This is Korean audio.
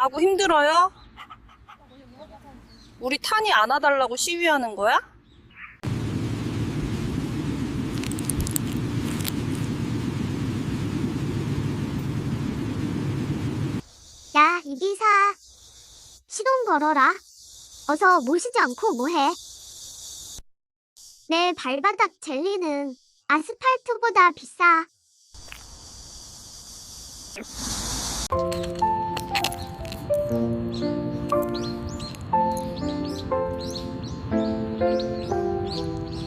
아구 힘들어요? 우리 탄이 안아달라고 시위하는 거야? 야, 이기사. 시동 걸어라. 어서 모시지 않고 뭐해? 내 발바닥 젤리는 아스팔트보다 비싸.